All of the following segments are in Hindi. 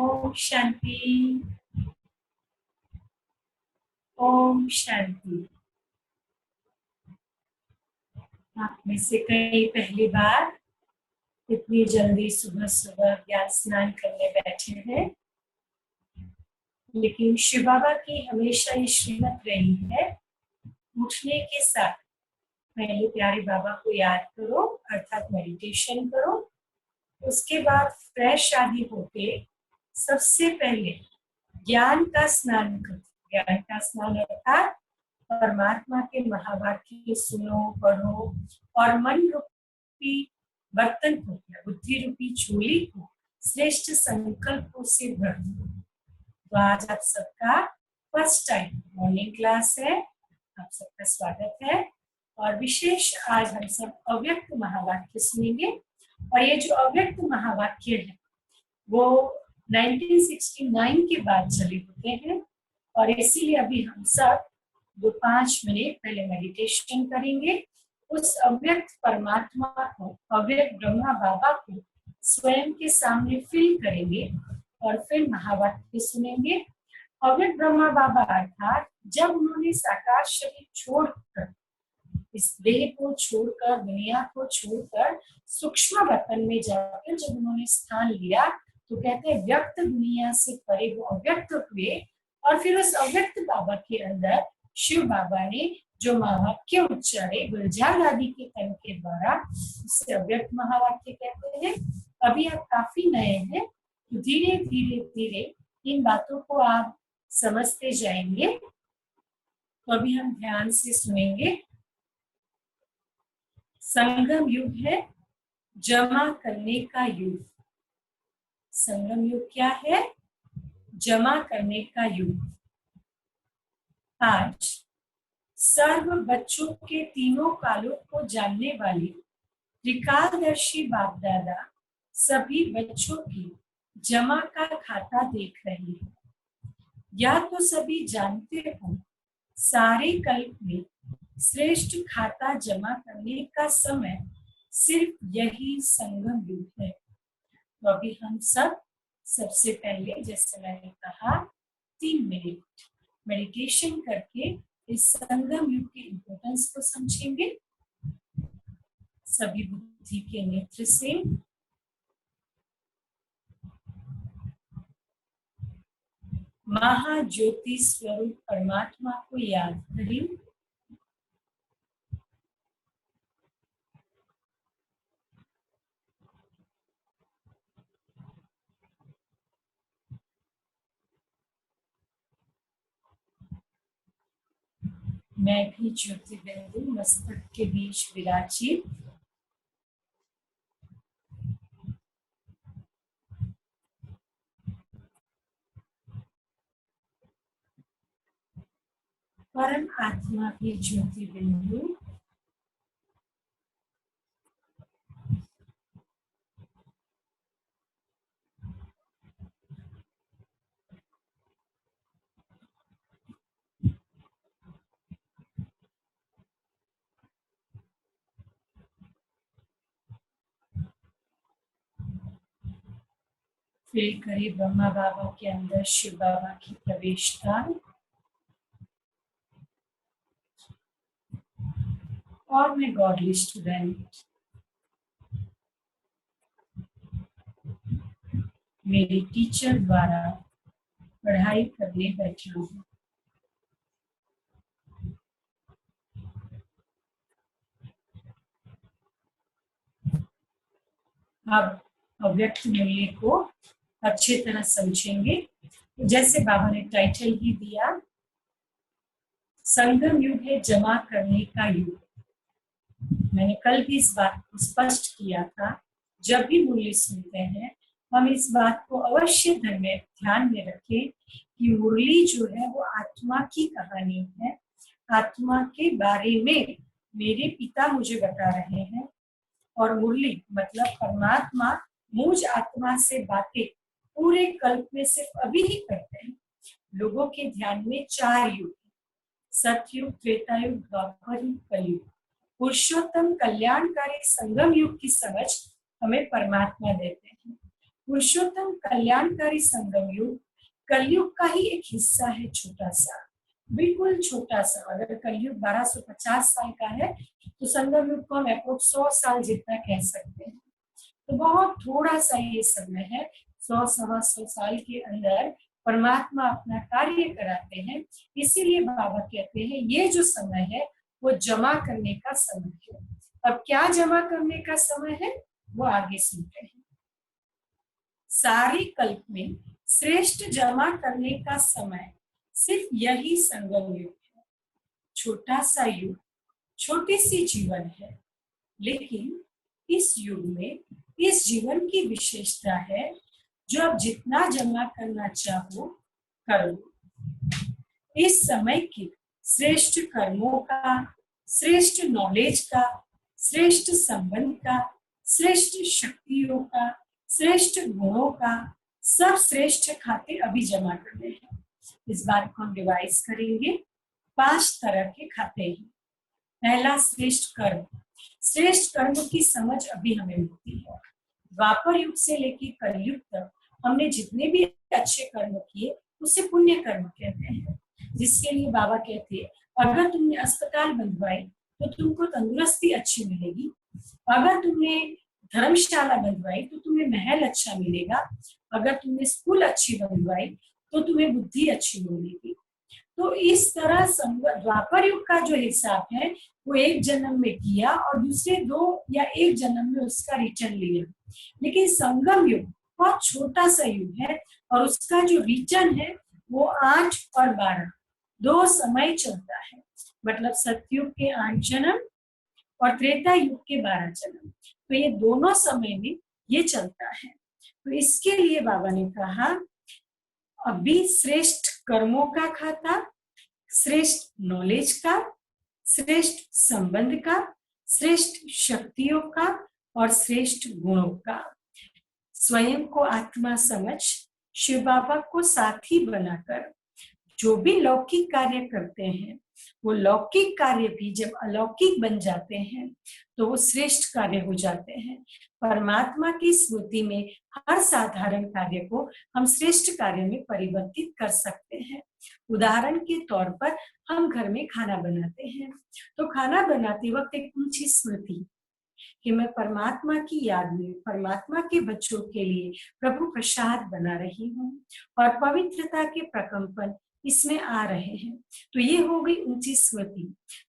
ओम शांति। ओम शांति। आप में से कई पहली बार इतनी जल्दी सुबह सुबह ज्ञान स्नान करने बैठे हैं, लेकिन शिव बाबा की हमेशा ये श्रीमत रही है, उठने के साथ पहले प्यारे बाबा को याद करो, अर्थात मेडिटेशन करो। उसके बाद फ्रेश आदि होके सबसे पहले ज्ञान का स्नान करो। ज्ञान का स्नान अर्थात परमात्मा के महावाक्य सुनो, पढ़ो और मन रूपी बर्तन को, बुद्धि रूपी झोली को श्रेष्ठ संकल्पों से भर दो। तो आज आप सबका फर्स्ट टाइम मॉर्निंग क्लास है, आप सबका स्वागत है। और विशेष आज हम सब अव्यक्त महावाक्य सुनेंगे। और ये जो अव्यक्त महावाक्य है वो 1969 के बाद चले होते हैं, और इसीलिए अभी हम सब 5 मिनट पहले मेडिटेशन करेंगे। उस अव्यक्त परमात्मा को, अव्यक्त ब्रह्मा बाबा को स्वयं के सामने फील करेंगे और फिर महावाक्य सुनेंगे। अव्यक्त ब्रह्मा बाबा अर्थात जब उन्होंने साकार शरीर छोड़कर, इस देह को छोड़कर, दुनिया को छोड़कर सूक्ष्म वतन में जाकर जब उन्होंने स्थान लिया, तो कहते हैं व्यक्त दुनिया से परे वो अव्यक्त हुए। और फिर उस अव्यक्त बाबा के अंदर शिव बाबा ने जो महावाक्य उच्चारे गुलजार आदि के तन के द्वारा, उससे अव्यक्त महावाक्य कहते हैं। अभी आप काफी नए हैं, तो धीरे धीरे धीरे इन बातों को आप समझते जाएंगे। तो अभी हम ध्यान से सुनेंगे। संगम युग है, जमा करने का युग। संगम युग क्या है? जमा करने का युग। आज सर्व बच्चों के तीनों कालों को जानने वाले त्रिकालदर्शी बाप दादा सभी बच्चों की जमा का खाता देख रहे हैं। या तो सभी जानते हो, सारे कल्प में श्रेष्ठ खाता जमा करने का समय सिर्फ यही संगम युग है। तो अभी हम सब सबसे पहले, जैसे मैंने कहा, 3 मिनट मेडिटेशन करके इस संगम युग की इम्पोर्टेंस को समझेंगे। सभी बुद्धि के नेत्र से महाज्योति स्वरूप परमात्मा को याद करें। मैं भी ज्योति बिंदु मस्तक के बीच विराजित परम आत्मा की ज्योति बिंदु फील करे ब्रह्मा बाबा के अंदर शिव बाबा की प्रवेश द्वार। और मैं गॉडली स्टूडेंट, मेरी टीचर द्वारा पढ़ाई करने बैठा हूँ। अब अव्यक्त मूल्य को अच्छी तरह समझेंगे। जैसे बाबा ने टाइटल ही दिया, संगम युग है जमा करने का युग। मैंने कल भी इस बात को स्पष्ट किया था। जब भी मुरली सुनते हैं, हम इस बात को अवश्य ध्यान में रखें कि मुरली जो है वो आत्मा की कहानी है। आत्मा के बारे में मेरे पिता मुझे बता रहे हैं, और मुरली मतलब परमात्मा मुझ आत्मा से बातें पूरे कल्प में सिर्फ अभी ही करते हैं। लोगों के ध्यान में 4 युग, सतयुग, त्रेता युग, द्वापर युग, कलयुग। पुरुषोत्तम कल्याणकारी संगम युग की समझ हमें परमात्मा देते हैं। पुरुषोत्तम कल्याणकारी संगम युग कलयुग का ही एक हिस्सा है, छोटा सा, बिल्कुल छोटा सा। अगर कलयुग 1250 साल का है तो संगम युग को हम अप्रोक्स 100 साल जितना कह सकते हैं। तो बहुत थोड़ा सा ये समय है। 100-125 साल के अंदर परमात्मा अपना कार्य कराते हैं। इसीलिए बाबा कहते हैं ये जो समय है वो जमा करने का समय है। अब क्या जमा करने का समय है वो आगे सुनते हैं। सारे कल्प में श्रेष्ठ जमा करने का समय सिर्फ यही संगम युग है। छोटा सा युग, छोटी सी जीवन है, लेकिन इस युग में इस जीवन की विशेषता है जो आप जितना जमा करना चाहो कर लो। इस समय के श्रेष्ठ कर्मों का, श्रेष्ठ नॉलेज का, श्रेष्ठ संबंध का, श्रेष्ठ शक्तियों का, श्रेष्ठ गुणों का, सब श्रेष्ठ खाते अभी जमा करने हैं। इस बात को हम रिवाइज करेंगे। 5 तरह के खाते हैं। पहला श्रेष्ठ कर्म। श्रेष्ठ कर्म की समझ अभी हमें मिलती है। द्वापर युग से लेकर कलयुग तक हमने जितने भी अच्छे कर्म किए उसे पुण्य कर्म कहते हैं। जिसके लिए बाबा कहते हैं अगर तुमने अस्पताल बनवाई तो तुमको तंदुरुस्ती अच्छी मिलेगी, अगर तुमने धर्मशाला बनवाई तो तुम्हें महल अच्छा मिलेगा, अगर तुमने स्कूल अच्छी बनवाई तो तुम्हें बुद्धि अच्छी मिलेगी। तो इस तरह द्वापर युग का जो हिसाब है वो एक जन्म में किया और दूसरे 2 या 1 जन्म में उसका रिटर्न लिया। लेकिन संगम युग बहुत छोटा सा युग है और उसका जो रिटर्न है वो 8 और 12 2 समय चलता है। मतलब सतयुग के 8 जन्म और त्रेता युग के 12 जन्म। तो ये दोनों समय में ये चलता है। तो इसके लिए बाबा ने कहा अभी श्रेष्ठ कर्मों का खाता, श्रेष्ठ नॉलेज का, श्रेष्ठ संबंध का, श्रेष्ठ शक्तियों का और श्रेष्ठ गुणों का। स्वयं को आत्मा समझ शिव बाबा को साथी बनाकर जो भी लौकिक कार्य करते हैं वो लौकिक कार्य भी जब अलौकिक बन जाते हैं तो वो श्रेष्ठ कार्य हो जाते हैं। परमात्मा की स्मृति में हर साधारण कार्य को हम श्रेष्ठ कार्य में परिवर्तित कर सकते हैं। उदाहरण के तौर पर हम घर में खाना बनाते हैं तो खाना बनाते वक्त एक ऊंची स्मृति कि मैं परमात्मा की याद में परमात्मा के बच्चों के लिए प्रभु प्रसाद बना रही हूँ और पवित्रता के प्रकंपन इसमें आ रहे हैं। तो ये हो गई ऊंची स्मृति।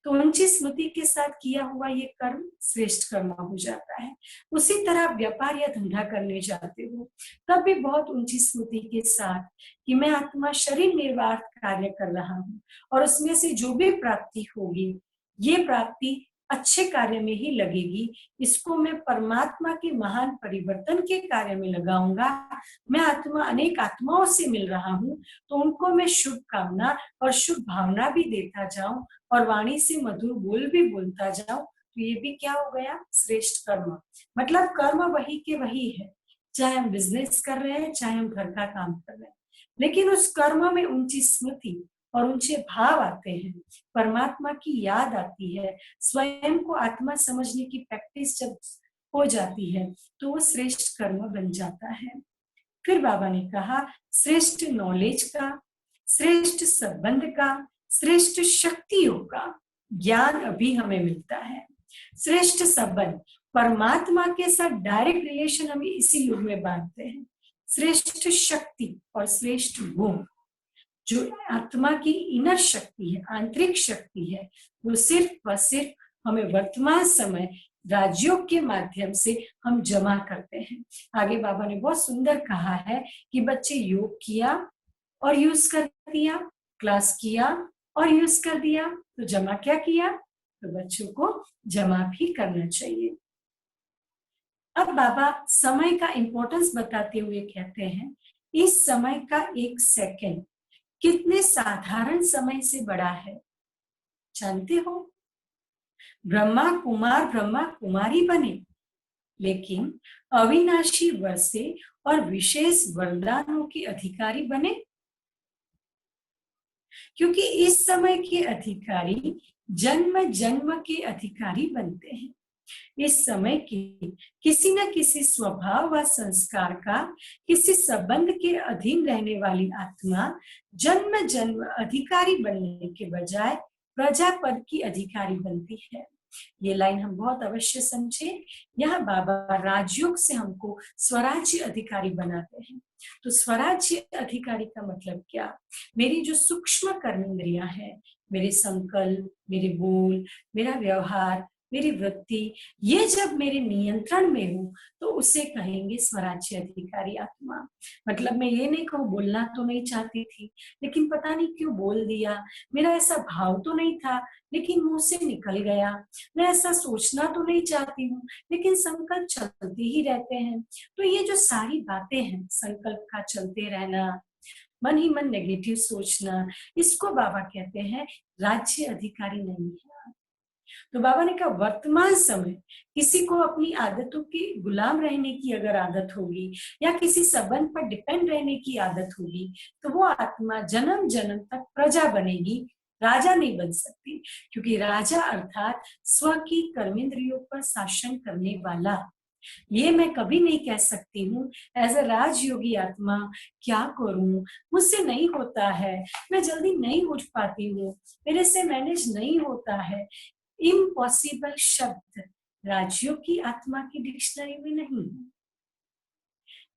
तो ऊंची स्मृति के साथ किया हुआ ये कर्म श्रेष्ठ कर्म हो जाता है। उसी तरह व्यापार या धंधा करने जाते हो तब भी बहुत ऊंची स्मृति के साथ कि मैं आत्मा शरीर निर्वाह कार्य कर रहा हूँ और उसमें से जो भी प्राप्ति होगी ये प्राप्ति अच्छे कार्य में ही लगेगी, इसको मैं परमात्मा के महान परिवर्तन के कार्य में लगाऊंगा। मैं आत्मा अनेक आत्माओं से मिल रहा हूँ तो उनको मैं शुभकामना और शुभ भावना भी देता जाऊं और वाणी से मधुर बोल भी बोलता जाऊं। तो ये भी क्या हो गया श्रेष्ठ कर्म। मतलब कर्म वही के वही है, चाहे हम बिजनेस कर रहे हैं चाहे हम घर का काम कर रहे हैं, लेकिन उस कर्म में ऊंची स्मृति और ऊंचे भाव आते हैं, परमात्मा की याद आती है, स्वयं को आत्मा समझने की प्रैक्टिस जब हो जाती है तो वो श्रेष्ठ कर्म बन जाता है। फिर बाबा ने कहा श्रेष्ठ नॉलेज का, श्रेष्ठ संबंध का, श्रेष्ठ शक्तियों का ज्ञान अभी हमें मिलता है। श्रेष्ठ संबंध परमात्मा के साथ डायरेक्ट रिलेशन हम इसी युग में बांधते हैं। श्रेष्ठ शक्ति और श्रेष्ठ गुण जो आत्मा की इनर शक्ति है, आंतरिक शक्ति है, वो सिर्फ व सिर्फ हमें वर्तमान समय राजयोग के माध्यम से हम जमा करते हैं। आगे बाबा ने बहुत सुंदर कहा है कि बच्चे योग किया और यूज कर दिया, क्लास किया और यूज कर दिया, तो जमा क्या किया? तो बच्चों को जमा भी करना चाहिए। अब बाबा समय का इंपॉर्टेंस बताते हुए कहते हैं इस समय का 1 सेकंड कितने साधारण समय से बड़ा है जानते हो? ब्रह्मा कुमार ब्रह्मा कुमारी बने लेकिन अविनाशी वर्षे और विशेष वरदानों के अधिकारी बने, क्योंकि इस समय के अधिकारी जन्म जन्म के अधिकारी बनते हैं। इस समय की किसी न किसी स्वभाव व संस्कार का किसी संबंध के अधीन रहने वाली आत्मा जन्म जन्म अधिकारी बनने के बजाय प्रजा पद की अधिकारी बनती है। ये लाइन हम बहुत अवश्य समझे। यह बाबा राजयोग से हमको स्वराज्य अधिकारी बनाते हैं। तो स्वराज्य अधिकारी का मतलब क्या? मेरी जो सूक्ष्म कर्मेंद्रियां हैं, मेरे संकल्प, मेरे बोल, मेरा व्यवहार, मेरी वृत्ति, ये जब मेरे नियंत्रण में हो तो उसे कहेंगे स्वराज्य अधिकारी आत्मा। मतलब मैं ये नहीं कहूँ बोलना तो नहीं चाहती थी, लेकिन पता नहीं क्यों बोल दिया, मेरा ऐसा भाव तो नहीं था लेकिन मुंह से निकल गया, मैं ऐसा सोचना तो नहीं चाहती हूँ लेकिन संकल्प चलते ही रहते हैं। तो ये जो सारी बातें हैं, संकल्प का चलते रहना, मन ही मन नेगेटिव सोचना, इसको बाबा कहते हैं राज्य अधिकारी नहीं है। तो बाबा ने कहा वर्तमान समय किसी को अपनी आदतों की गुलाम रहने की अगर आदत होगी या किसी संबंध पर डिपेंड रहने की आदत होगी तो वो आत्मा जन्म जन्म तक प्रजा बनेगी, राजा नहीं बन सकती। क्योंकि राजा अर्थात स्व की कर्मेंद्रियों पर शासन करने वाला। ये मैं कभी नहीं कह सकती हूँ एज अ राजयोगी आत्मा क्या करूं, मुझसे नहीं होता है, मैं जल्दी नहीं उठ पाती हूँ, मेरे से मैनेज नहीं होता है। इम्पॉसिबल शब्द राजयोगी आत्मा की डिक्शनरी में नहीं है।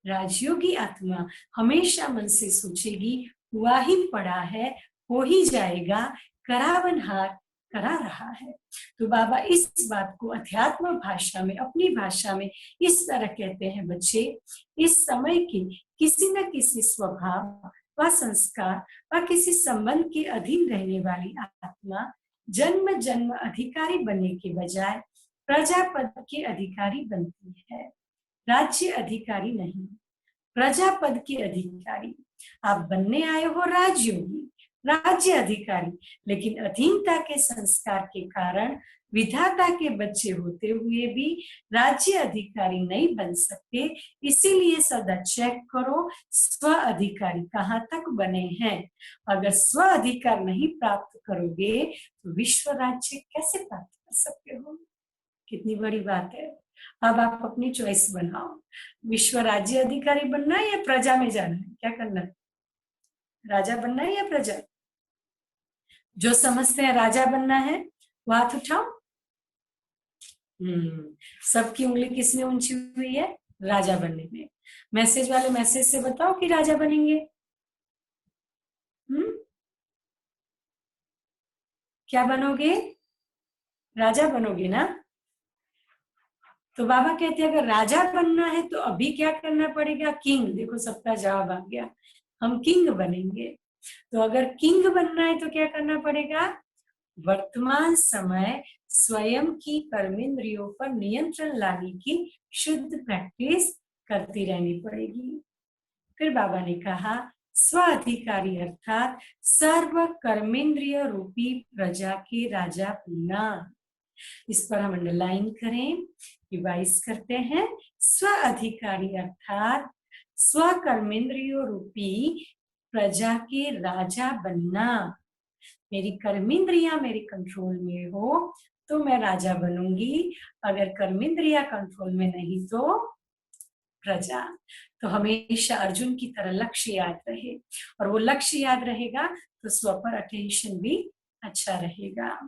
राजयोगी आत्मा हमेशा मन से सोचेगी हुआ ही पड़ा है, हो ही जाएगा, करावनहार करा रहा है। तो बाबा इस बात को अध्यात्म भाषा में, अपनी भाषा में इस तरह कहते हैं, बच्चे इस समय की किसी न किसी स्वभाव व संस्कार व किसी संबंध के अधीन रहने वाली आत्मा जन्म जन्म अधिकारी बनने के बजाय प्रजा पद के अधिकारी बनती है, राज्य अधिकारी नहीं, प्रजा पद के अधिकारी। आप बनने आए हो राजयोगी, राज्य अधिकारी, लेकिन अधीनता के संस्कार के कारण विधाता के बच्चे होते हुए भी राज्य अधिकारी नहीं बन सकते। इसीलिए सदा चेक करो स्व अधिकारी कहाँ तक बने हैं। अगर स्व अधिकार नहीं प्राप्त करोगे तो विश्व राज्य कैसे प्राप्त कर सकते हो? कितनी बड़ी बात है। अब आप अपनी चॉइस बनाओ, विश्व राज्य अधिकारी बनना है या प्रजा में जाना है, क्या करना है? राजा बनना है या प्रजा? जो समझते हैं राजा बनना है वो हाथ उठाओ। सबकी उंगली किसने ऊंची हुई है? राजा बनने में। मैसेज वाले मैसेज से बताओ कि राजा बनेंगे। क्या बनोगे? राजा बनोगे ना? तो बाबा कहते हैं अगर राजा बनना है तो अभी क्या करना पड़ेगा? किंग। देखो सबका जवाब आ गया, हम किंग बनेंगे। तो अगर किंग बनना है तो क्या करना पड़ेगा? वर्तमान समय स्वयं की कर्मेंद्रियों पर नियंत्रण लाने की शुद्ध प्रैक्टिस करती रहनी पड़ेगी। फिर बाबा ने कहा स्व अधिकारी अर्थात सर्व कर्मेंद्रिय रूपी प्रजा के राजा बनना। इस पर हम अंडरलाइन करें, रिवाइज करते हैं। स्व अधिकारी अर्थात स्व कर्मेंद्रियों रूपी प्रजा के राजा बनना। मेरी कर्मेंद्रियां मेरे कंट्रोल में हो तो मैं राजा बनूंगी, अगर कर्मेंद्रियां कंट्रोल में नहीं तो प्रजा। तो हमेशा अर्जुन की तरह लक्ष्य याद रहे, और वो लक्ष्य याद रहेगा तो स्व पर अटेंशन भी अच्छा रहेगा।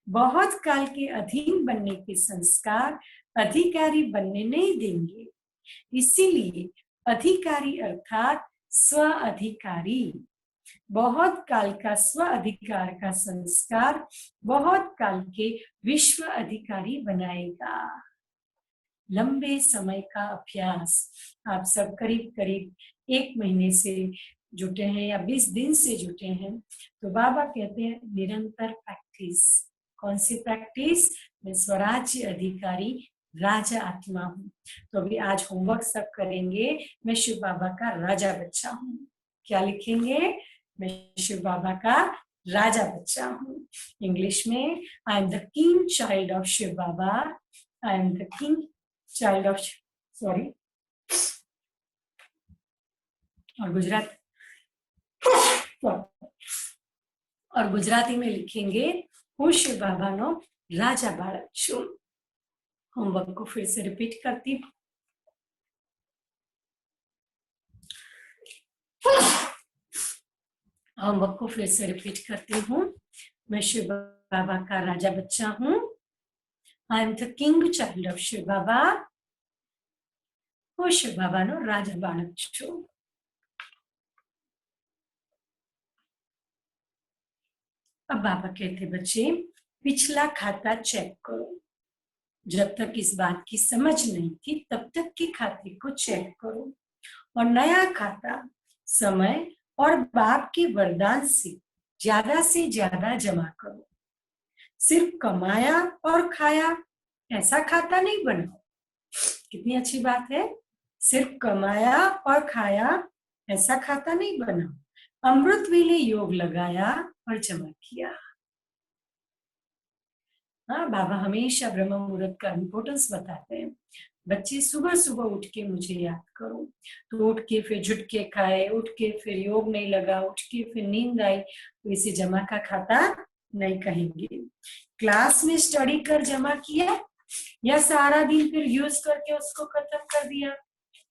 बहुत काल के अधीन बनने के संस्कार अधिकारी बनने नहीं देंगे, इसीलिए अधिकारी अर्थात स्व अधिकारी। बहुत काल का स्व अधिकार का संस्कार बहुत काल के विश्व अधिकारी बनाएगा। लंबे समय का अभ्यास। आप सब करीब करीब 1 महीने से जुटे हैं या 20 दिन से जुटे हैं, तो बाबा कहते हैं निरंतर प्रैक्टिस। कौन सी प्रैक्टिस? मैं स्वराज्य अधिकारी राजा आत्मा हूँ। तो अभी आज होमवर्क सब करेंगे, मैं शिव बाबा का राजा बच्चा हूँ। क्या लिखेंगे? मैं शिव बाबा का राजा बच्चा हूँ। इंग्लिश में I am the king child of Shiv Baba, I am the king child of, sorry, और गुजराती में लिखेंगे હું શિવ બાબાનો રાજા બાળક છું। होमवर्क को फिर से रिपीट करती हूँ। होमवर्क को फिर से रिपीट करती हूँ। मैं शिव बाबा का राजा बच्चा हूँ। I am the king child of Shiv Baba. હું શિવ બાબાનો રાજા બાળક છું। अब बाबा कहते बच्चे पिछला खाता चेक करो। जब तक इस बात की समझ नहीं थी तब तक के खाते को चेक करो और नया खाता समय और बाप के वरदान से ज्यादा जमा करो। सिर्फ कमाया और खाया ऐसा खाता नहीं बनाओ। कितनी अच्छी बात है। सिर्फ कमाया और खाया ऐसा खाता नहीं बनाओ। अमृत वेले योग लगाया और जमा किया। हाँ, बाबा हमेशा ब्रह्म मुहूर्त का इम्पोर्टेंस बताते हैं। बच्चे सुबह सुबह उठ के मुझे याद करो। तो उठ के फिर झुटके खाए, उठ के फिर योग नहीं लगा, उठ के फिर नींद आई, तो इसे जमा का खाता नहीं कहेंगे। क्लास में स्टडी कर जमा किया या सारा दिन फिर यूज करके उसको खत्म कर दिया।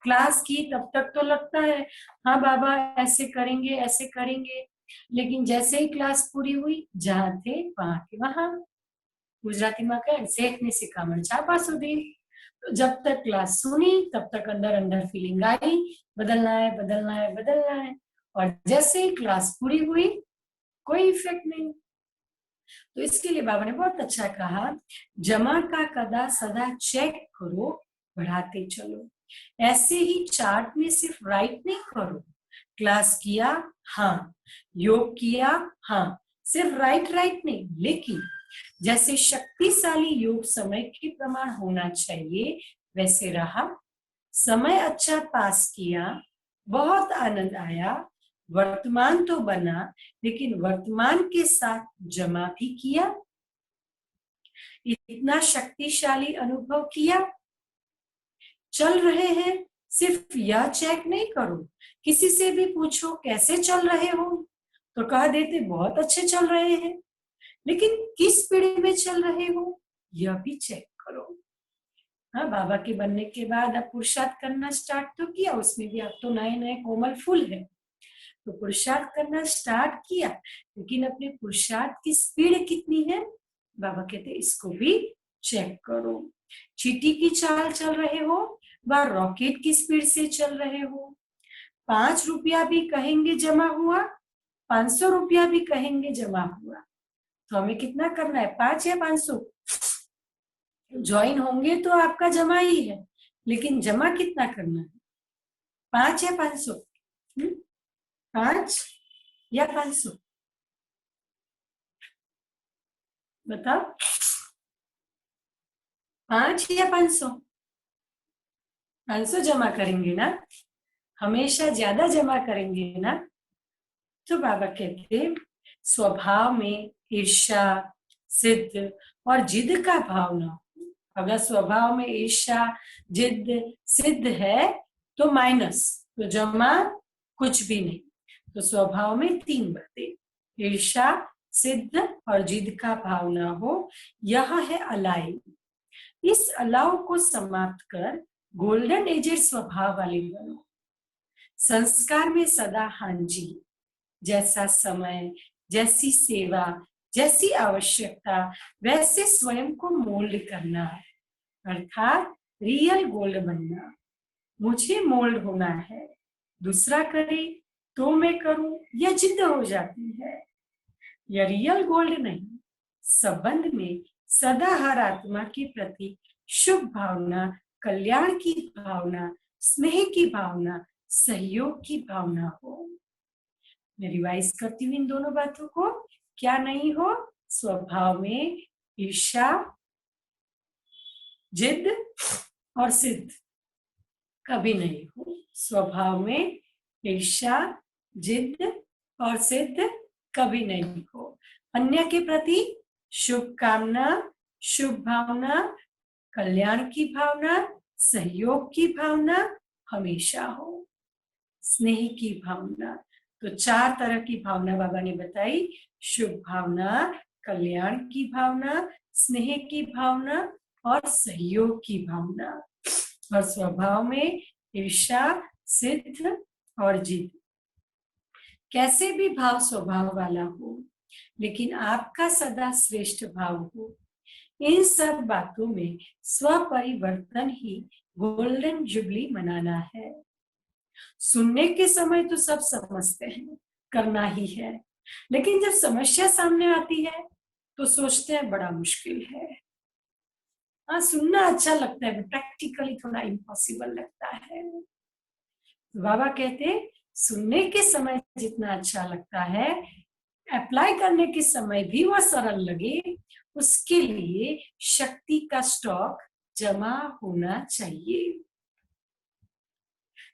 क्लास की तब तक तो लगता है हाँ बाबा ऐसे करेंगे, लेकिन जैसे ही क्लास पूरी हुई जहाँ थे वहां के वहां। गुजराती में कहे सेठ ने सिखामण छापा सुधी। तो जब तक क्लास सुनी तब तक अंदर अंदर फीलिंग आई बदलना है। और जैसे ही क्लास पूरी हुई कोई इफेक्ट नहीं। तो इसके लिए बाबा ने बहुत अच्छा कहा, जमा का कदा सदा चेक करो, बढ़ाते चलो। ऐसे ही चार्ट में सिर्फ राइट नहीं करो। क्लास किया हाँ, योग किया हाँ, सिर्फ राइट नहीं, लेकिन जैसे शक्तिशाली योग समय के प्रमाण होना चाहिए वैसे रहा। समय अच्छा पास किया, बहुत आनंद आया। वर्तमान तो बना लेकिन वर्तमान के साथ जमा भी किया। इतना शक्तिशाली अनुभव किया। चल रहे हैं सिर्फ यह चेक नहीं करो। किसी से भी पूछो कैसे चल रहे हो तो कह देते बहुत अच्छे चल रहे हैं, लेकिन किस पीढ़ी में चल रहे हो यह भी चेक करो। हाँ, बाबा के बनने के बाद अब पुरुषार्थ करना स्टार्ट तो किया, उसमें भी अब तो नए नए कोमल फूल है तो पुरुषार्थ करना स्टार्ट किया, लेकिन अपने पुरुषार्थ की स्पीड कितनी है बाबा कहते इसको भी चेक करो। चींटी की चाल चल रहे हो व रॉकेट की स्पीड से चल रहे हो। 5 रुपया भी कहेंगे जमा हुआ, 500 रुपया भी कहेंगे जमा हुआ, तो हमें कितना करना है 5 या 500? ज्वाइन होंगे तो आपका जमा ही है, लेकिन जमा कितना करना है 5 या 500? 5 या 500 बताओ। 5 या 500? 500 जमा करेंगे ना, हमेशा ज्यादा जमा करेंगे ना। तो बाबा कहते स्वभाव में ईर्ष्या सिद्ध और जिद का भाव ना हो। अगर स्वभाव में ईर्ष्या जिद सिद्ध है तो माइनस, तो जमा कुछ भी नहीं। तो स्वभाव में 3 बातें, ईर्ष्या सिद्ध और जिद का भाव ना हो, यह है अलाई। इस अलाव को समाप्त कर गोल्डन एजेड स्वभाव वाले बनो। संस्कार में सदा हाँ जी, जैसा समय, जैसी सेवा, जैसी आवश्यकता वैसे स्वयं को मोल्ड करना, अर्थात रियल गोल्ड बनना। मुझे मोल्ड होना है, दूसरा करे तो मैं करूं, यह जिद हो जाती है। यह रियल गोल्ड नहीं। संबंध में सदा हर आत्मा के प्रति शुभ भावना, कल्याण की भावना, स्नेह की भावना, सहयोग की भावना हो। मैं रिवाइज करती हूँ इन दोनों बातों को। क्या नहीं हो? स्वभाव में ईर्ष्या जिद और सिद्ध कभी नहीं हो। स्वभाव में ईर्ष्या जिद और सिद्ध कभी नहीं हो। अन्य के प्रति शुभ कामना, शुभ भावना, कल्याण की भावना, सहयोग की भावना हमेशा हो। स्नेह की भावना, तो 4 तरह की भावना बाबा ने बताई, शुभ भावना, कल्याण की भावना, स्नेह की भावना और सहयोग की भावना, और स्वभाव में ईर्ष्या, सिद्ध और जिद। कैसे भी भाव स्वभाव वाला हो, लेकिन आपका सदा श्रेष्ठ भाव हो। इन सब बातों में स्वपरिवर्तन ही गोल्डन जुबली मनाना है। सुनने के समय तो सब समझते हैं, करना ही है, लेकिन जब समस्या सामने आती है तो सोचते हैं बड़ा मुश्किल है। हाँ, सुनना अच्छा लगता है, प्रैक्टिकली थोड़ा इम्पॉसिबल लगता है। बाबा कहते सुनने के समय जितना अच्छा लगता है, अप्लाई करने के समय भी वह सरल लगे, उसके लिए शक्ति का स्टॉक जमा होना चाहिए।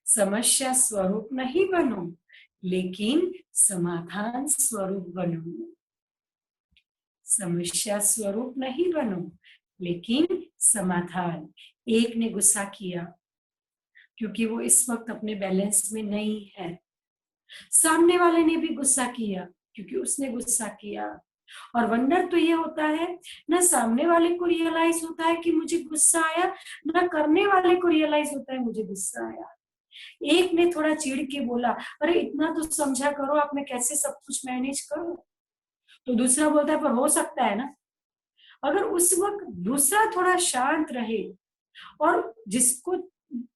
समस्या स्वरूप नहीं बनो, लेकिन समाधान स्वरूप बनो। समस्या स्वरूप नहीं बनो, लेकिन समाधान। एक ने गुस्सा किया क्योंकि वो इस वक्त अपने बैलेंस में नहीं है। सामने वाले ने भी गुस्सा किया क्योंकि उसने गुस्सा किया। और वंडर तो ये होता है, ना सामने वाले को रियलाइज होता है कि मुझे गुस्सा आया, ना करने वाले को रियलाइज होता है मुझे गुस्सा आया। एक ने थोड़ा चिढ़ के बोला, अरे इतना तो समझा करो, आप मैं कैसे सब कुछ मैनेज करूं। तो दूसरा बोलता है पर हो सकता है ना। अगर उस वक्त दूसरा थोड़ा शांत रहे, और जिसको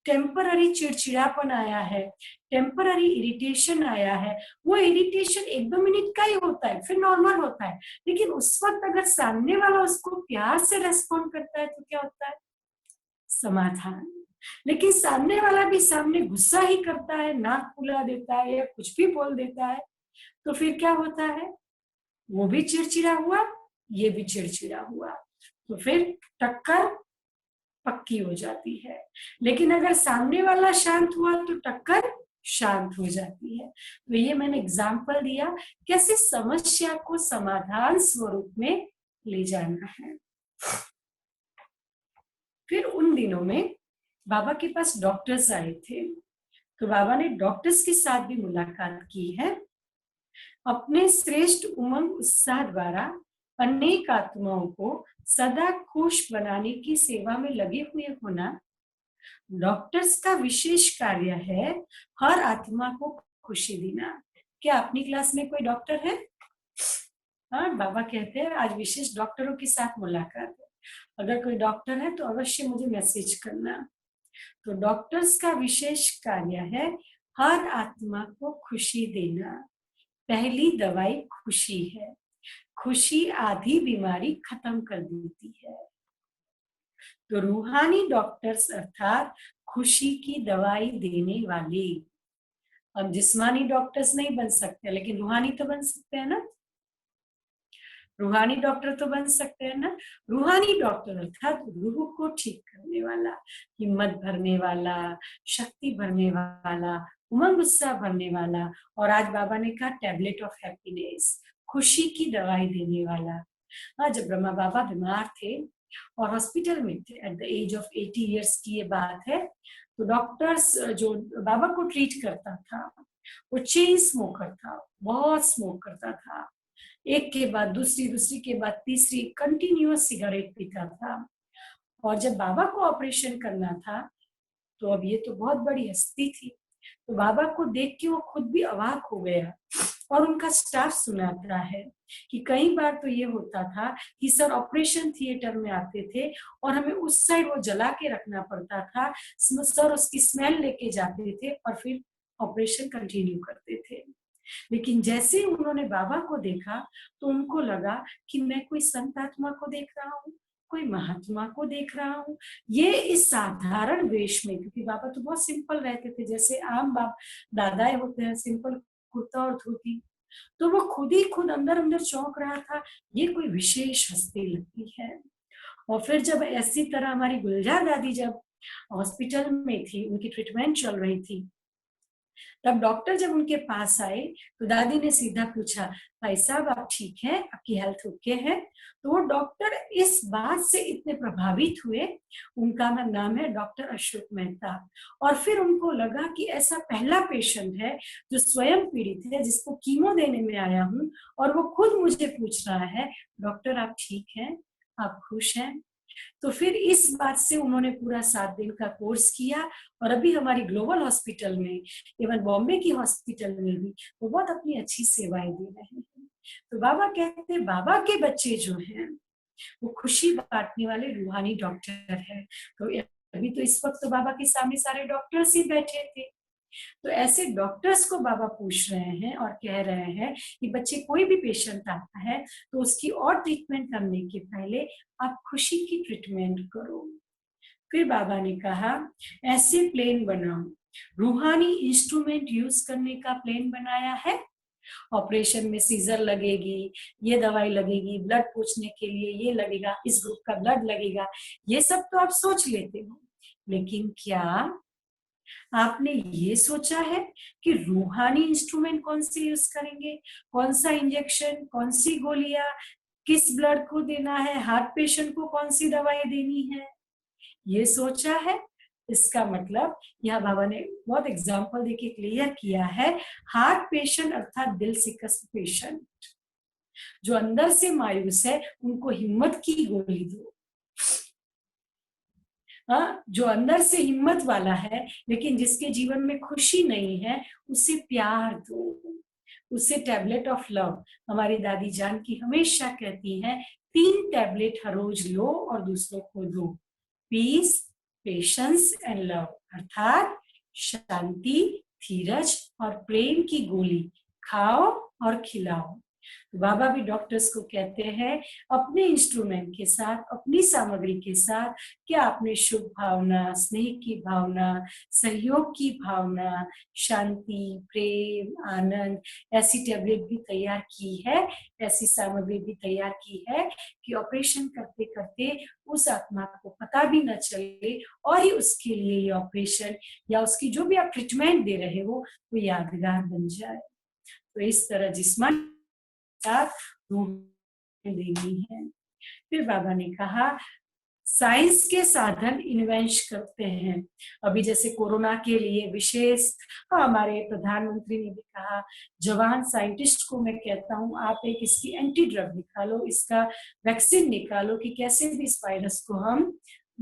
टेम्पररी चिड़चिड़ापन आया है, टेम्पररी इरिटेशन आया है, वो इरिटेशन 1-2 मिनट का ही होता है, फिर नॉर्मल होता है। लेकिन उस वक्त अगर सामने वाला उसको प्यार से रेस्पॉन्ड करता है तो क्या होता है? समाधान। लेकिन सामने वाला भी सामने गुस्सा ही करता है, नाक फुला देता है या कुछ भी बोल देता है, तो फिर क्या होता है? वो भी चिड़चिड़ा हुआ, ये भी चिड़चिड़ा हुआ, तो फिर टक्कर पक्की हो जाती है। लेकिन अगर सामने वाला शांत हुआ तो टक्कर शांत हो जाती है। तो ये मैंने एग्जाम्पल दिया कैसे समस्या को समाधान स्वरूप में ले जाना है। फिर उन दिनों में बाबा के पास डॉक्टर्स आए थे, तो बाबा ने डॉक्टर्स के साथ भी मुलाकात की है। अपने श्रेष्ठ उमंग उत्साह द्वारा अनेक आत्माओं को सदा खुश बनाने की सेवा में लगे हुए होना डॉक्टर्स का विशेष कार्य है। हर आत्मा को खुशी देना। क्या अपनी क्लास में कोई डॉक्टर है? हाँ, बाबा कहते हैं आज विशेष डॉक्टरों के साथ मुलाकात है। अगर कोई डॉक्टर है तो अवश्य मुझे मैसेज करना। तो डॉक्टर्स का विशेष कार्य है हर आत्मा को खुशी देना। पहली दवाई खुशी है। खुशी आधी बीमारी खत्म कर देती है। तो रूहानी डॉक्टर्स अर्थात खुशी की दवाई देने वाले। अब जिस्मानी डॉक्टर्स नहीं बन सकते, लेकिन रूहानी तो बन सकते हैं ना। रूहानी डॉक्टर तो बन सकते हैं ना। रूहानी डॉक्टर अर्थात रूह को ठीक करने वाला, हिम्मत भरने वाला, शक्ति भरने वाला, उमंग उत्साह भरने वाला। और आज बाबा ने कहा टैबलेट ऑफ हैप्पीनेस, खुशी की दवाई देने वाला। हाँ, जब ब्रह्मा बाबा बीमार थे और हॉस्पिटल में थे at the age of 80 years की ये बात है, तो डॉक्टर्स जो बाबा को ट्रीट करता था वो चेन स्मोकर था, बहुत स्मोक करता था। एक के बाद दूसरी, दूसरी के बाद तीसरी कंटिन्यूअस सिगरेट पीता था। और जब बाबा को ऑपरेशन करना था तो अब ये तो बहुत बड़ी हस्ती थी, तो बाबा को देख के वो खुद भी अवाक हो गया। और उनका स्टाफ सुनाता है कि कई बार तो ये होता था कि सर ऑपरेशन थिएटर में आते थे और हमें उस साइड वो जला के रखना पड़ता था, सर उसकी स्मेल लेके जाते थे और फिर ऑपरेशन कंटिन्यू करते थे। लेकिन जैसे ही उन्होंने बाबा को देखा तो उनको लगा कि मैं कोई संत आत्मा को देख रहा हूँ, कोई महात्मा को देख रहा हूँ। ये इस साधारण वेश में, क्योंकि बाबा तो बहुत सिंपल रहते थे, जैसे आम बाप दादाएं होते हैं, सिंपल कुर्ता और धोती। तो वो खुद ही खुद अंदर अंदर चौंक रहा था, ये कोई विशेष हस्ती लगती है। और फिर जब ऐसी तरह हमारी गुलजार दादी जब हॉस्पिटल में थी, उनकी ट्रीटमेंट चल रही थी, तब डॉक्टर जब उनके पास आए तो दादी ने सीधा पूछा, भाई साहब आप ठीक हैं, आपकी हेल्थ ओके है? तो वो डॉक्टर इस बात से इतने प्रभावित हुए, उनका नाम है डॉक्टर अशोक मेहता। और फिर उनको लगा कि ऐसा पहला पेशेंट है जो स्वयं पीड़ित है, जिसको कीमो देने में आया हूँ, और वो खुद मुझे पूछ रहा है डॉक्टर आप ठीक हैं, आप खुश हैं? तो फिर इस बात से उन्होंने पूरा 7 दिन का कोर्स किया और अभी हमारी ग्लोबल हॉस्पिटल में, इवन बॉम्बे की हॉस्पिटल में भी वो बहुत अपनी अच्छी सेवाएं दे रहे हैं। तो बाबा कहते हैं बाबा के बच्चे जो हैं वो खुशी बांटने वाले रूहानी डॉक्टर है। तो अभी तो इस वक्त तो बाबा के सामने सारे डॉक्टर्स ही बैठे थे, तो ऐसे डॉक्टर्स को बाबा पूछ रहे हैं और कह रहे हैं कि बच्चे कोई भी पेशेंट आता है तो उसकी और ट्रीटमेंट करने के पहले आप खुशी की ट्रीटमेंट करो। फिर बाबा ने कहा ऐसे प्लेन बनाओ, रूहानी इंस्ट्रूमेंट यूज करने का प्लेन बनाया है। ऑपरेशन में सीजर लगेगी, ये दवाई लगेगी, ब्लड पूछने के लिए ये लगेगा, इस ग्रुप का ब्लड लगेगा, ये सब तो आप सोच लेते हो, लेकिन क्या आपने ये सोचा है कि रूहानी इंस्ट्रूमेंट कौन से यूज करेंगे, कौन सा इंजेक्शन, कौन सी गोलियां, किस ब्लड को देना है, हार्ट पेशेंट को कौन सी दवाई देनी है, ये सोचा है? इसका मतलब यह बाबा ने बहुत एग्जाम्पल देके क्लियर किया है। हार्ट पेशेंट अर्थात दिल से कष्ट पेशेंट जो अंदर से मायूस है उनको हिम्मत की गोली दो। जो अंदर से हिम्मत वाला है लेकिन जिसके जीवन में खुशी नहीं है उसे प्यार दो, उसे टैबलेट ऑफ लव। हमारी दादी जानकी हमेशा कहती हैं 3 टैबलेट हर रोज लो और दूसरों को दो, पीस, पेशेंस एंड लव, अर्थात शांति, धीरज और प्रेम की गोली खाओ और खिलाओ। तो बाबा भी डॉक्टर्स को कहते हैं अपने इंस्ट्रूमेंट के साथ, अपनी सामग्री के साथ क्या आपने शुभ भावना, स्नेह की भावना, सहयोग की भावना, शांति, प्रेम, आनंद, ऐसी टैबलेट भी तैयार की है, ऐसी सामग्री भी तैयार की है कि ऑपरेशन करते करते उस आत्मा को पता भी न चले और ही उसके लिए ये ऑपरेशन या उसकी जो भी आप ट्रीटमेंट दे रहे हो वो यादगार बन जाए। तो इस तरह जिस्मानी देनी है। फिर बाबा ने कहा साइंस के साधन इन्वेंट करते हैं। अभी जैसे कोरोना के लिए विशेष हमारे प्रधानमंत्री ने भी कहा जवान साइंटिस्ट को मैं कहता हूं आप एक इसकी एंटी ड्रग निकालो, इसका वैक्सीन निकालो कि कैसे भी इस वायरस को हम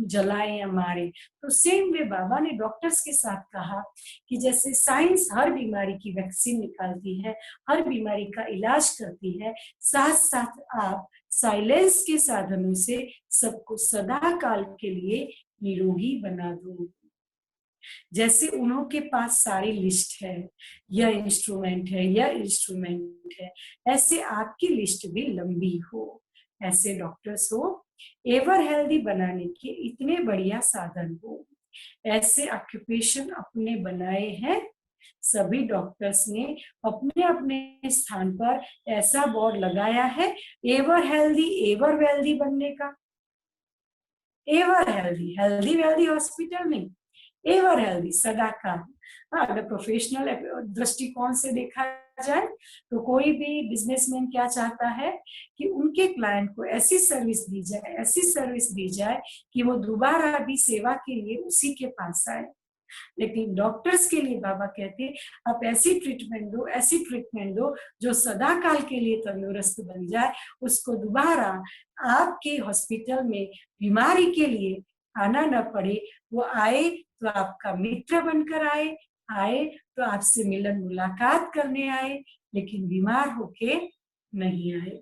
जलाएं या मारे। तो सेम वे बाबा ने डॉक्टर्स के साथ कहा कि जैसे साइंस हर बीमारी की वैक्सीन निकालती है, हर बीमारी का इलाज करती है, साथ साथ आप साइलेंस के साधनों से सबको सदा काल के लिए निरोगी बना दो। जैसे उन्हों के पास सारी लिस्ट है, यह इंस्ट्रूमेंट है, यह इंस्ट्रूमेंट है, ऐसे आपकी लिस्ट भी लंबी हो, ऐसे डॉक्टर्स हो, एवर हेल्दी बनाने के इतने बढ़िया साधन हो, ऐसे ऑक्यूपेशन अपने बनाए हैं। सभी डॉक्टर्स ने अपने अपने स्थान पर ऐसा बोर्ड लगाया है एवर हेल्दी, एवर वेल्दी बनने का। Ever healthy, healthy wealthy hospital नहीं, एवर हेल्दी, सदा का। अगर प्रोफेशनल दृष्टिकोण से देखा जाए तो कोई भी बिजनेसमैन क्या चाहता है कि उनके क्लाइंट को ऐसी सर्विस दी जाए, ऐसी सर्विस दी जाए कि वो दोबारा भी सेवा के लिए उसी के पास आए। लेकिन डॉक्टर्स के लिए बाबा कहते आप ऐसी ट्रीटमेंट दो, ऐसी ट्रीटमेंट दो जो सदा काल के लिए तंदुरुस्त बन जाए, उसको दोबारा आपके हॉस्पिटल में बीमारी के लिए आना न पड़े। वो आए तो आपका मित्र बनकर आए, आए तो आपसे मिलन मुलाकात करने आए, लेकिन बीमार होके नहीं आए।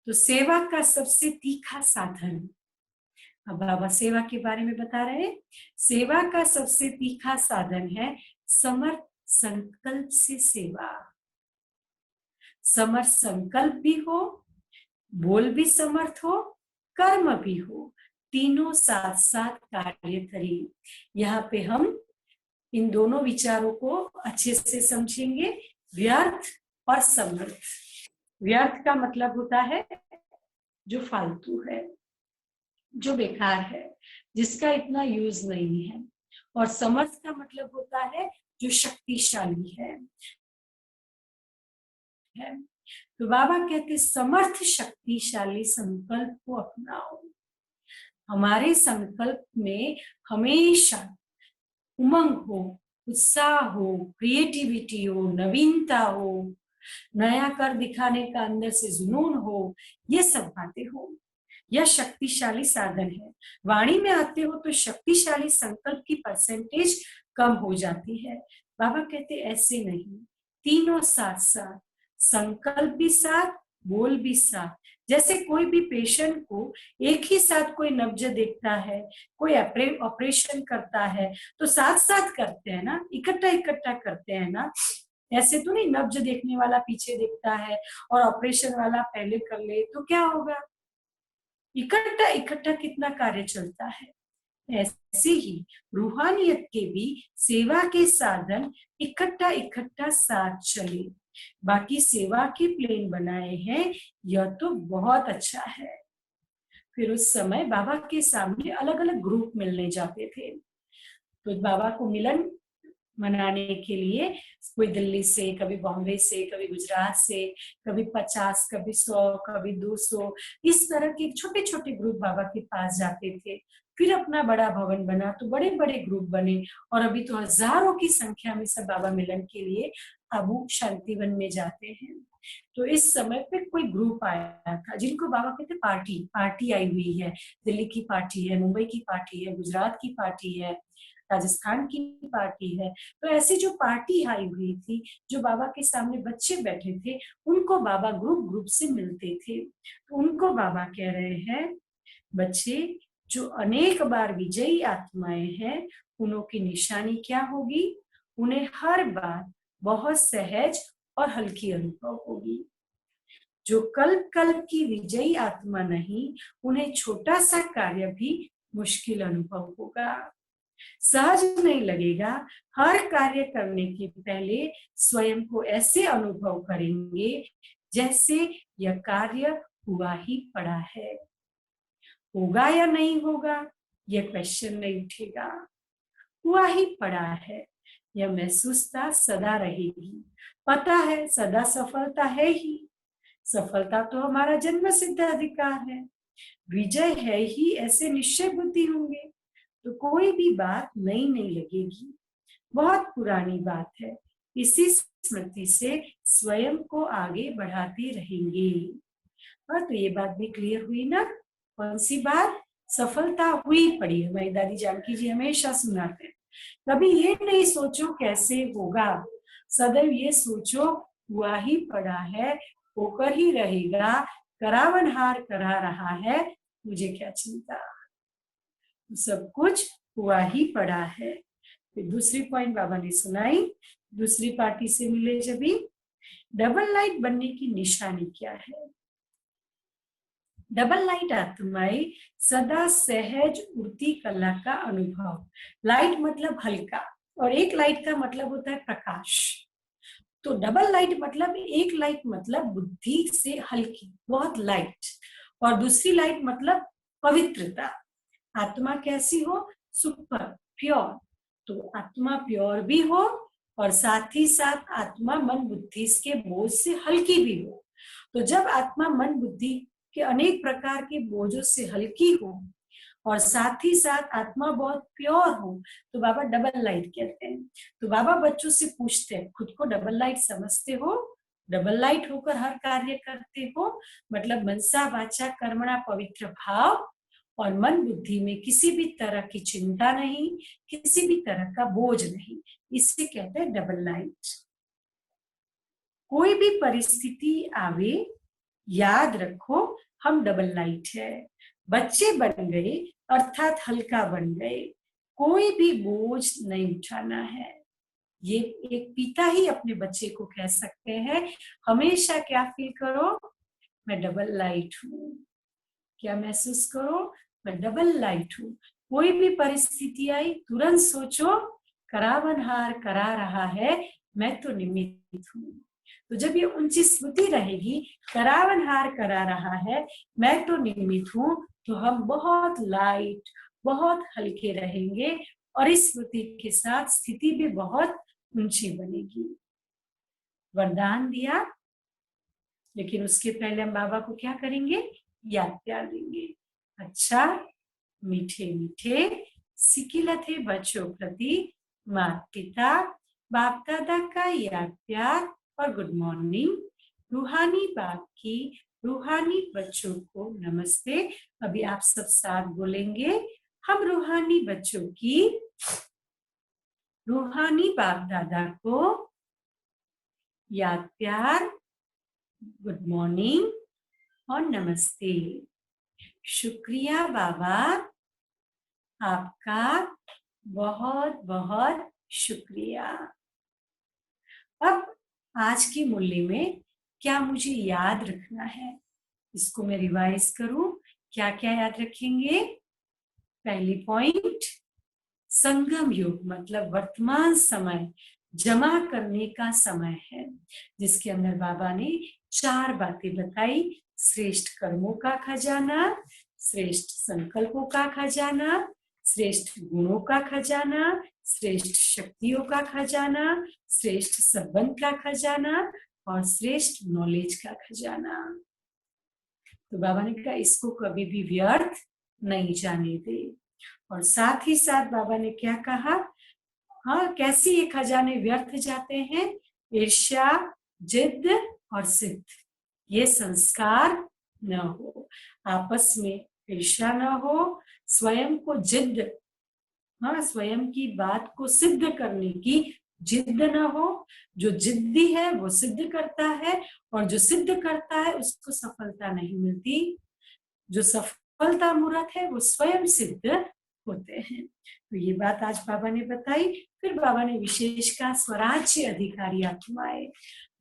तो सेवा का सबसे तीखा साधन, अब बाबा सेवा के बारे में बता रहे हैं, सेवा का सबसे तीखा साधन है समर्थ संकल्प से सेवा। समर्थ संकल्प भी हो, बोल भी समर्थ हो, कर्म भी हो, तीनों साथ साथ कार्य करें। यहाँ पे हम इन दोनों विचारों को अच्छे से समझेंगे, व्यर्थ और समर्थ। व्यर्थ का मतलब होता है जो फालतू है, जो बेकार है, जिसका इतना यूज नहीं है, और समर्थ का मतलब होता है जो शक्तिशाली है। तो बाबा कहते समर्थ शक्तिशाली संकल्प को अपनाओ। हमारे संकल्प में हमेशा उमंग हो, उत्साह हो, क्रिएटिविटी हो, नवीनता हो, नया कर दिखाने का अंदर से जुनून हो, ये सब बातें हो। यह शक्तिशाली साधन है। वाणी में आते हो तो शक्तिशाली संकल्प की परसेंटेज कम हो जाती है। बाबा कहते ऐसे नहीं, तीनों साथ साथ, संकल्प भी साथ, बोल भी साथ। जैसे कोई भी पेशेंट को एक ही साथ कोई नब्ज देखता है, कोई ऑपरेशन करता है, तो साथ साथ करते हैं ना, इकट्ठा इकट्ठा करते हैं ना। ऐसे तो नहीं नब्ज देखने वाला पीछे देखता है और ऑपरेशन वाला पहले कर ले, तो क्या होगा? इकट्ठा इकट्ठा कितना कार्य चलता है। ऐसे ही रूहानियत के भी सेवा के साधन इकट्ठा इकट्ठा साथ चले। बाकी सेवा के प्लेन बनाए हैं, यह तो बहुत अच्छा है। फिर उस समय बाबा के सामने अलग अलग ग्रुप मिलने जाते थे। तो बाबा को मिलन मनाने के लिए कोई दिल्ली से, कभी बॉम्बे से, कभी गुजरात से, कभी 50, कभी 100, कभी 200, इस तरह के छोटे छोटे ग्रुप बाबा के पास जाते थे। फिर अपना बड़ा भवन बना तो बड़े बड़े ग्रुप बने, और अभी तो हजारों की संख्या में सब बाबा मिलन के लिए अबू शांतिवन में जाते हैं। तो इस समय पे कोई ग्रुप आया था जिनको बाबा कहते पार्टी, पार्टी आई हुई है। दिल्ली की पार्टी है, मुंबई की पार्टी है, गुजरात की पार्टी है, राजस्थान की पार्टी है। तो ऐसी जो पार्टी आई हुई थी, जो बाबा के सामने बच्चे बैठे थे, उनको बाबा ग्रुप ग्रुप से मिलते थे। तो उनको बाबा कह रहे हैं, बच्चे जो अनेक बार विजयी आत्माएं हैं, उन्हों की निशानी क्या होगी? उन्हें हर बार बहुत सहज और हल्की अनुभव होगी। जो कल्प कल्प की विजयी आत्मा नहीं, उन्हें छोटा सा कार्य भी मुश्किल अनुभव होगा, सहज नहीं लगेगा। हर कार्य करने के पहले स्वयं को ऐसे अनुभव करेंगे जैसे यह कार्य हुआ ही पड़ा है। होगा या नहीं होगा, यह क्वेश्चन नहीं उठेगा। हुआ ही पड़ा है, यह महसूसता सदा रहेगी। पता है सदा सफलता है ही, सफलता तो हमारा जन्म सिद्ध अधिकार है। विजय है ही, ऐसे निश्चय बुद्धि होंगे तो कोई भी बात नई नहीं लगेगी, बहुत पुरानी बात है। इसी स्मृति से स्वयं को आगे बढ़ाते रहेंगे। हाँ, तो ये बात भी क्लियर हुई ना। कौन सी बात? सफलता हुई पड़ी है। हमारी दादी जानकी जी हमेशा सुनाते हैं, कभी ये नहीं सोचो कैसे होगा, सदैव ये सोचो हुआ ही पड़ा है, होकर ही रहेगा, करावनहार करा रहा है, मुझे क्या चिंता, सब कुछ हुआ ही पड़ा है। फिर दूसरी पॉइंट बाबा ने सुनाई, दूसरी पार्टी से मिले जब भी, डबल लाइट बनने की निशानी क्या है? डबल लाइट आत्माएं सदा सहज उड़ती कला का अनुभव। लाइट मतलब हल्का, और एक लाइट का मतलब होता है प्रकाश। तो डबल लाइट मतलब, एक लाइट मतलब बुद्धि से हल्की, बहुत लाइट, और दूसरी लाइट मतलब पवित्रता। आत्मा कैसी हो? Super pure. तो आत्मा प्योर भी हो और साथ ही साथ आत्मा मन बुद्धि के बोझ से हल्की भी हो। तो जब आत्मा मन बुद्धि के अनेक प्रकार के बोझों से हल्की हो और साथ ही साथ आत्मा बहुत प्योर हो, तो बाबा डबल लाइट कहते हैं। तो बाबा बच्चों से पूछते हैं, खुद को डबल लाइट समझते हो? डबल लाइट होकर हर कार्य करते हो? मतलब मनसा वाचा कर्मणा पवित्र भाव, और मन बुद्धि में किसी भी तरह की चिंता नहीं, किसी भी तरह का बोझ नहीं, इसे कहते हैं डबल लाइट। कोई भी परिस्थिति आवे, याद रखो हम डबल लाइट है। बच्चे बन गए अर्थात हल्का बन गए, कोई भी बोझ नहीं उठाना है। ये एक पिता ही अपने बच्चे को कह सकते हैं। हमेशा क्या फील करो? मैं डबल लाइट हूँ। क्या महसूस करो? मैं डबल लाइट हूँ। कोई भी परिस्थिति आई तुरंत सोचो, करावनहार करा रहा है, मैं तो निमित्त हूँ। तो जब ये ऊंची स्मृति रहेगी, करावनहार करा रहा है, मैं तो निमित्त हूँ, तो हम बहुत लाइट, बहुत हल्के रहेंगे, और इस स्मृति के साथ स्थिति भी बहुत ऊंची बनेगी। वरदान दिया, लेकिन उसके पहले हम बाबा को क्या करेंगे? याद प्यार देंगे। अच्छा, मीठे मीठे सिकिला थे बच्चों प्रति माता पिता बाप दादा का याद प्यार और गुड मॉर्निंग। रूहानी बाप की रूहानी बच्चों को नमस्ते। अभी आप सब साथ बोलेंगे। हम रूहानी बच्चों की रूहानी बाप दादा को याद प्यार, गुड मॉर्निंग और नमस्ते। शुक्रिया बाबा, आपका बहुत बहुत शुक्रिया। अब आज की मुरली में क्या मुझे याद रखना है, इसको मैं रिवाइज करूं। क्या क्या याद रखेंगे? पहली पॉइंट, संगम युग मतलब वर्तमान समय जमा करने का समय है, जिसके अंदर बाबा ने 4 बातें बताई। श्रेष्ठ कर्मों का खजाना, श्रेष्ठ संकल्पों का खजाना, श्रेष्ठ गुणों का खजाना, श्रेष्ठ शक्तियों का खजाना, श्रेष्ठ संबंध का खजाना और श्रेष्ठ नॉलेज का खजाना। तो बाबा ने कहा इसको कभी भी व्यर्थ नहीं जाने दे। और साथ ही साथ बाबा ने क्या कहा? हाँ, कैसे ये खजाने व्यर्थ जाते हैं? ईर्ष्या, जिद और सिद्ध, ये संस्कार न हो। आपस में ईर्ष्या न हो, स्वयं को जिद, हाँ, स्वयं की बात को सिद्ध करने की जिद न हो। जो जिद्दी है वो सिद्ध करता है, और जो सिद्ध करता है उसको सफलता नहीं मिलती। जो सफलता मूर्त है वो स्वयं सिद्ध होते हैं। तो ये बात आज बाबा ने बताई। फिर बाबा ने विशेष का स्वराज्य अधिकारी आत्माएं,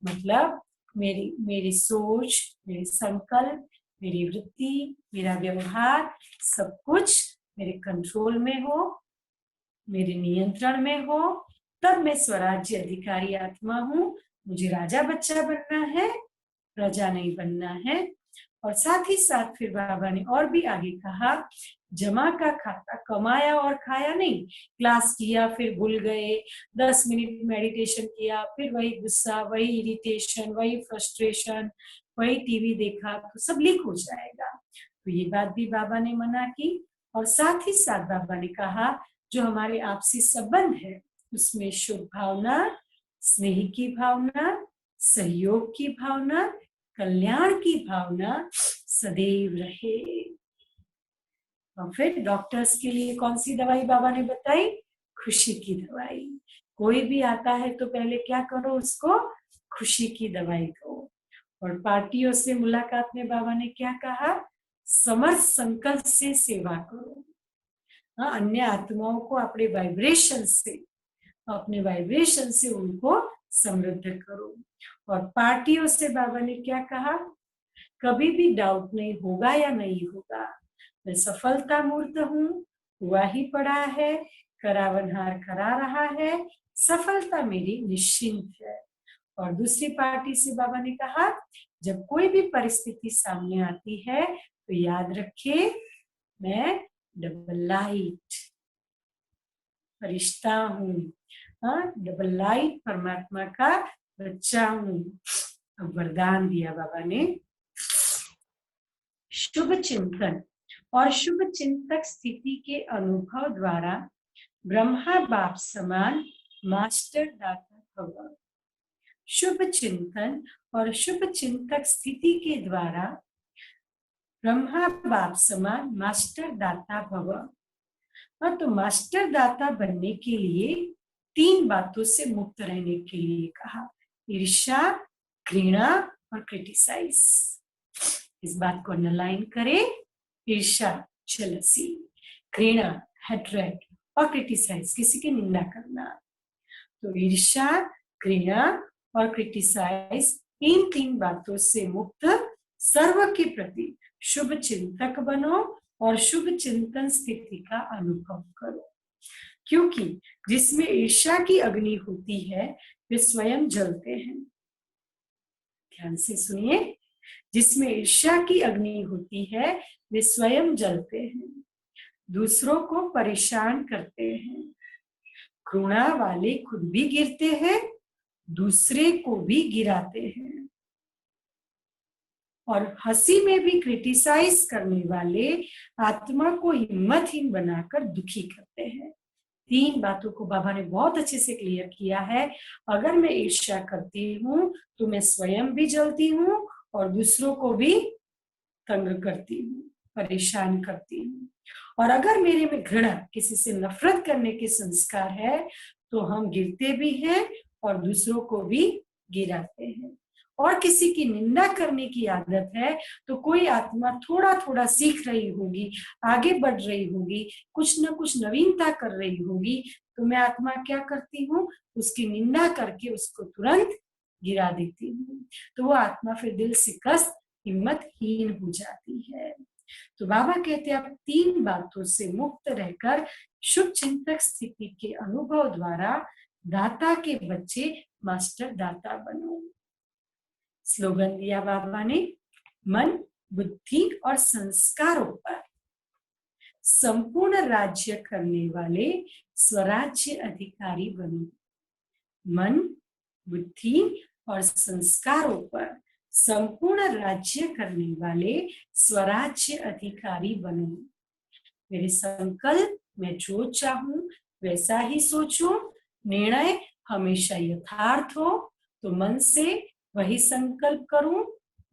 मतलब मेरी सोच, मेरे संकल्प, मेरी वृत्ति, मेरा व्यवहार, सब कुछ मेरे कंट्रोल में हो, मेरे नियंत्रण में हो, तब मैं स्वराज्य अधिकारी आत्मा हूँ। मुझे राजा बच्चा बनना है, प्रजा नहीं बनना है। और साथ ही साथ फिर बाबा ने और भी आगे कहा, जमा का खाता कमाया और खाया नहीं। क्लास किया फिर भूल गए, 10 मिनट मेडिटेशन किया, फिर वही गुस्सा, वही इरिटेशन, वही फ्रस्ट्रेशन, वही टीवी देखा, तो सब लीक हो जाएगा। तो ये बात भी बाबा ने मना की। और साथ ही साथ बाबा ने कहा, जो हमारे आपसी संबंध है उसमें शुभ भावना, स्नेह की भावना, सहयोग की भावना, कल्याण की भावना सदैव रहे। और फिर डॉक्टर्स के लिए कौन सी दवाई बाबा ने बताई? खुशी की दवाई। कोई भी आता है तो पहले क्या करो, उसको खुशी की दवाई दो। और पार्टियों से मुलाकात में बाबा ने क्या कहा? समर्थ संकल्प से सेवा करो। हाँ, अन्य आत्माओं को अपने वाइब्रेशन से उनको समृद्ध करो। और पार्टियों से बाबा ने क्या कहा? कभी भी डाउट नहीं होगा या नहीं होगा, मैं सफलता मूर्त हूँ, हुआ ही पड़ा है, करावनहार करा रहा है, सफलता मेरी निश्चिंत है। और दूसरी पार्टी से बाबा ने कहा, जब कोई भी परिस्थिति सामने आती है तो याद रखे, मैं डबल लाइट फरिश्ता हूँ, डबल लाइट परमात्मा का बच्चा हूँ। अब वरदान दिया बाबा ने, शुभ चिंतन और शुभ चिंतक स्थिति के अनुभव द्वारा ब्रह्मा बाप समान मास्टर दाता भव। शुभ चिंतन और शुभ चिंतक स्थिति के द्वारा ब्रह्मा बाप समान मास्टर दाता भव। हाँ, तो मास्टर दाता बनने के लिए 3 बातों से मुक्त रहने के लिए कहा, ईर्ष्या, घृणा और क्रिटिसाइज। इस बात को अंडरलाइन करें, ईर्ष्या, जेलसी, घृणा, हेट्रेड और क्रिटिसाइज, किसी की निंदा करना। तो ईर्ष्या, घृणा और क्रिटिसाइज, इन 3 बातों से मुक्त सर्व के प्रति शुभ चिंतक बनो और शुभ चिंतन स्थिति का अनुभव करो। क्योंकि जिसमें ईर्ष्या की अग्नि होती है वे स्वयं जलते हैं। ध्यान से सुनिए, जिसमें ईर्ष्या की अग्नि होती है वे स्वयं जलते हैं, दूसरों को परेशान करते हैं। घृणा वाले खुद भी गिरते हैं, दूसरे को भी गिराते हैं। और हंसी में भी क्रिटिसाइज करने वाले आत्मा को हिम्मतहीन बनाकर दुखी करते हैं। 3 बातों को बाबा ने बहुत अच्छे से क्लियर किया है। अगर मैं ईर्ष्या करती हूँ तो मैं स्वयं भी जलती हूँ और दूसरों को भी तंग करती हूँ, परेशान करती हूँ। और अगर मेरे में घृणा, किसी से नफरत करने के संस्कार है, तो हम गिरते भी हैं और दूसरों को भी गिराते हैं। और किसी की निंदा करने की आदत है, तो कोई आत्मा थोड़ा थोड़ा सीख रही होगी, आगे बढ़ रही होगी, कुछ ना कुछ नवीनता कर रही होगी, तो मैं आत्मा क्या करती हूँ, उसकी निंदा करके उसको तुरंत गिरा देती हूँ। तो वो आत्मा फिर दिल से कष्ट, हिम्मतहीन हो जाती है। तो बाबा कहते हैं, आप 3 बातों से मुक्त रहकर शुभ चिंतक स्थिति के अनुभव द्वारा दाता के बच्चे मास्टर दाता बनो। स्लोगन दिया बाबा ने, मन, बुद्धि और संस्कारों पर संपूर्ण राज्य करने वाले स्वराज्य अधिकारी बनो। मन, बुद्धि और संस्कारों पर संपूर्ण राज्य करने वाले स्वराज्य अधिकारी बनो। मेरे संकल्प, मैं जो चाहूं वैसा ही सोचूं, निर्णय हमेशा यथार्थ हो, तो मन से वही संकल्प करूं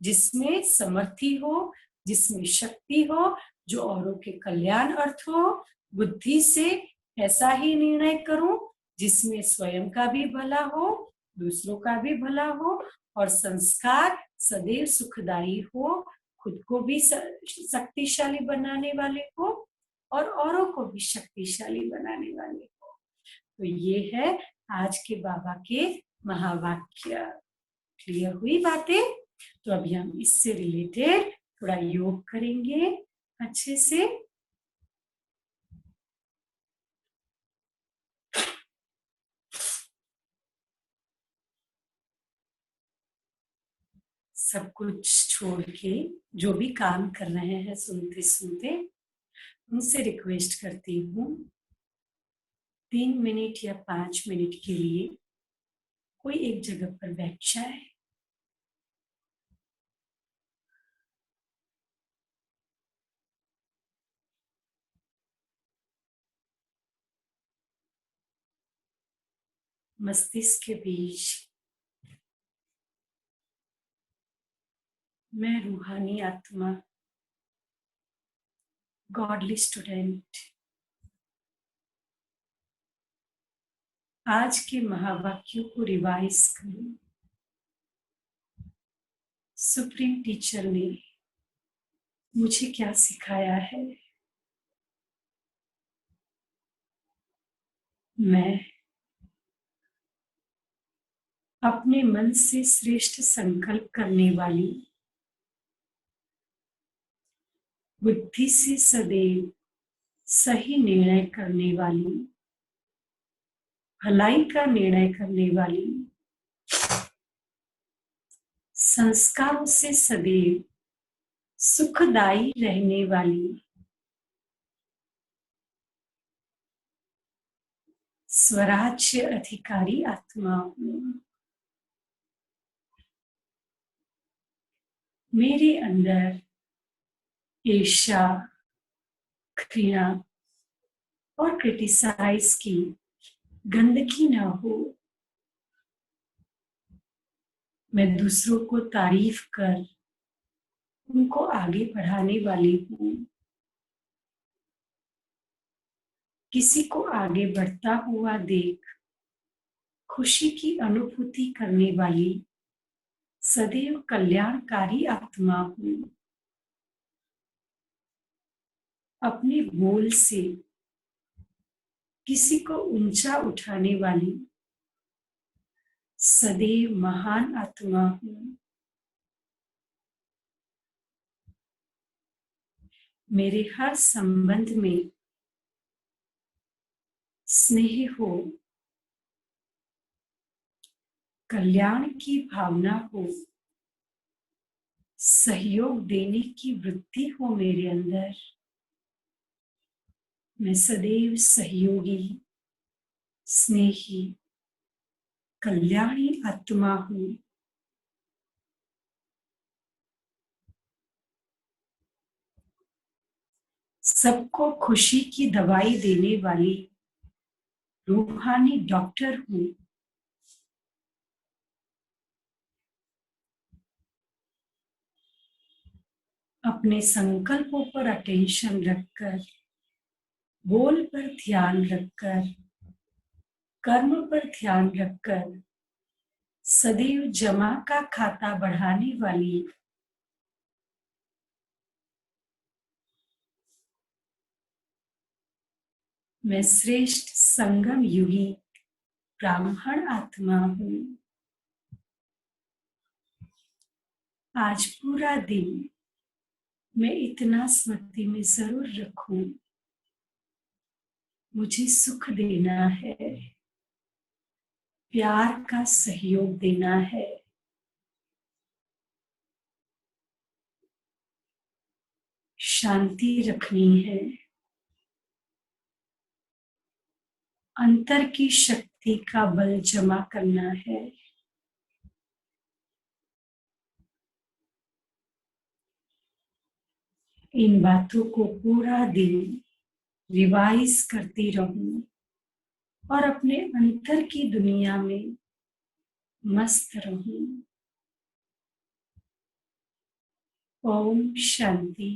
जिसमें समर्थी हो, जिसमें शक्ति हो, जो औरों के कल्याण अर्थ हो। बुद्धि से ऐसा ही निर्णय करूं जिसमें स्वयं का भी भला हो, दूसरों का भी भला हो, और संस्कार सदैव सुखदायी हो, खुद को भी शक्तिशाली बनाने वाले को और औरों को भी शक्तिशाली बनाने वाले को। तो ये है आज के बाबा के महावाक्य। क्लियर हुई बातें? तो अभी हम इससे रिलेटेड थोड़ा योग करेंगे अच्छे से। सब कुछ छोड़ के जो भी काम कर रहे हैं सुनते सुनते, उनसे रिक्वेस्ट करती हूँ 3 मिनट या 5 मिनट के लिए कोई एक जगह पर बैठ जाए। मस्तिष्क के बीच मैं रूहानी आत्मा, गॉडली स्टूडेंट, आज के महावाक्यों को रिवाइज करूं। सुप्रीम टीचर ने मुझे क्या सिखाया है, मैं अपने मन से श्रेष्ठ संकल्प करने वाली, बुद्धि से सदैव सही निर्णय करने वाली, भलाई का निर्णय करने वाली, संस्कारों से सदैव सुखदायी रहने वाली, स्वराज्य अधिकारी आत्मा हूं। मेरे अंदर ईर्ष्या, घृणा और क्रिटिसाइज की गंदगी ना हो। मैं दूसरों को तारीफ कर उनको आगे बढ़ाने वाली हूँ। किसी को आगे बढ़ता हुआ देख खुशी की अनुभूति करने वाली सदैव कल्याणकारी आत्मा हूँ। अपने बोल से किसी को ऊंचा उठाने वाली सदैव महान आत्मा हूँ। मेरे हर संबंध में स्नेह हो, कल्याण की भावना हो, सहयोग देने की वृत्ति हो मेरे अंदर। मैं सदैव सहयोगी, स्नेही, कल्याणी आत्मा हूँ। सबको खुशी की दवाई देने वाली रूहानी डॉक्टर हूँ। अपने संकल्पों पर अटेंशन रखकर, बोल पर ध्यान रखकर, कर्म पर ध्यान रखकर सदैव जमा का खाता बढ़ाने वाली मैं श्रेष्ठ संगम युगी ब्राह्मण आत्मा हूँ। आज पूरा दिन मैं इतना स्मृति में जरूर रखूं, मुझे सुख देना है, प्यार का सहयोग देना है, शांति रखनी है, अंतर की शक्ति का बल जमा करना है। इन बातों को पूरा दिन रिवाइज करती रहूं और अपने अंतर की दुनिया में मस्त रहूं। ओम शांति।